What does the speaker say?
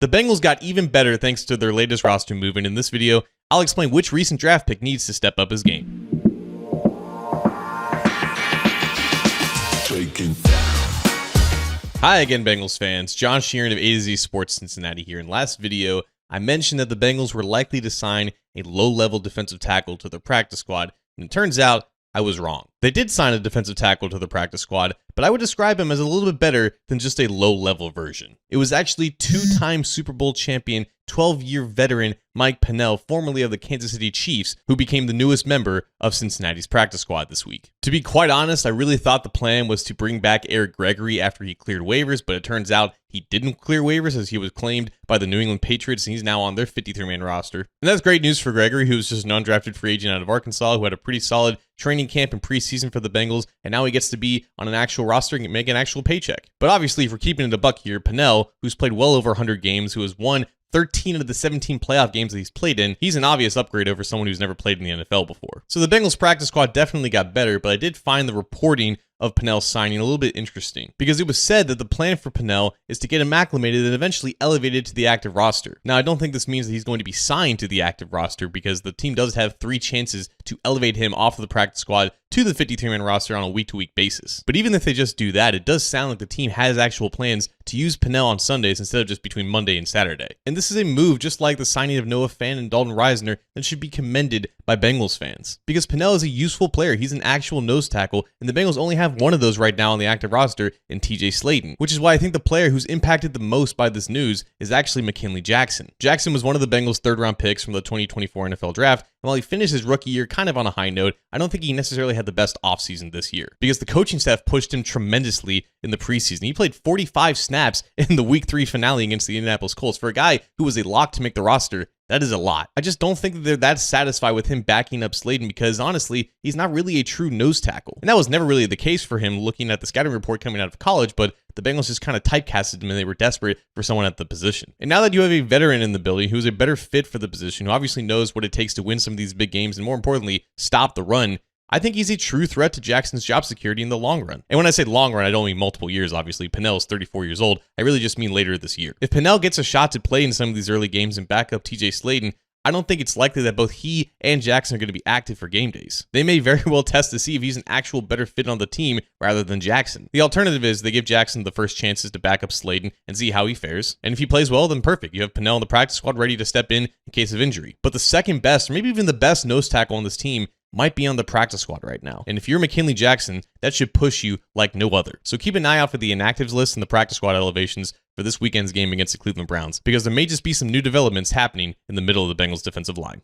The Bengals got even better thanks to their latest roster move, and in this video, I'll explain which recent draft pick needs to step up his game. Hi again, Bengals fans. John Sheeran of A to Z Sports Cincinnati here. In last video, I mentioned that the Bengals were likely to sign a low-level defensive tackle to their practice squad, and it turns out I was wrong. They did sign a defensive tackle to the practice squad, but I would describe him as a little bit better than just a low-level version. It was actually two-time Super Bowl champion, 12-year veteran Mike Pennel, formerly of the Kansas City Chiefs, who became the newest member of Cincinnati's practice squad this week. To be quite honest, I really thought the plan was to bring back Eric Gregory after he cleared waivers, but it turns out he didn't clear waivers as he was claimed by the New England Patriots, and he's now on their 53-man roster. And that's great news for Gregory, who was just an undrafted free agent out of Arkansas, who had a pretty solid training camp and preseason for the Bengals, and now he gets to be on an actual roster and make an actual paycheck. But obviously, if we're keeping it a buck here, Pennel, who's played well over 100 games, who has won 13 of the 17 playoff games that he's played in, he's an obvious upgrade over someone who's never played in the NFL before. So the Bengals practice squad definitely got better, but I did find the reporting of Pennel's signing a little bit interesting, because it was said that the plan for Pennel is to get him acclimated and eventually elevated to the active roster. Now, I don't think this means that he's going to be signed to the active roster, because the team does have 3 chances to elevate him off of the practice squad to the 53-man roster on a week-to-week basis. But even if they just do that, it does sound like the team has actual plans to use Pennel on Sundays instead of just between Monday and Saturday. And this is a move just like the signing of Noah Fant and Dalton Risner that should be commended by Bengals fans. Because Pennel is a useful player, he's an actual nose tackle, and the Bengals only have one of those right now on the active roster in TJ Slaton, which is why I think the player who's impacted the most by this news is actually McKinley Jackson. Jackson was one of the Bengals' third-round picks from the 2024 NFL Draft, and while he finished his rookie year kind of on a high note, I don't think he necessarily had the best offseason this year, because the coaching staff pushed him tremendously in the preseason. He played 45 snaps in the Week 3 finale against the Indianapolis Colts. For a guy who was a lock to make the roster, that is a lot. I just don't think that they're that satisfied with him backing up Slaton, because honestly, he's not really a true nose tackle. And that was never really the case for him looking at the scouting report coming out of college, but the Bengals just kind of typecasted him and they were desperate for someone at the position. And now that you have a veteran in the building who's a better fit for the position, who obviously knows what it takes to win some of these big games and more importantly, stop the run, I think he's a true threat to Jackson's job security in the long run. And when I say long run, I don't mean multiple years, obviously. Pennel's 34 years old. I really just mean later this year. If Pennel gets a shot to play in some of these early games and back up TJ Slaton, I don't think it's likely that both he and Jackson are going to be active for game days. They may very well test to see if he's an actual better fit on the team rather than Jackson. The alternative is they give Jackson the first chances to back up Slaton and see how he fares. And if he plays well, then perfect. You have Pennel in the practice squad ready to step in case of injury. But the second best, or maybe even the best nose tackle on this team might be on the practice squad right now. And if you're McKinley Jackson, that should push you like no other. So keep an eye out for the inactives list and the practice squad elevations for this weekend's game against the Cleveland Browns, because there may just be some new developments happening in the middle of the Bengals defensive line.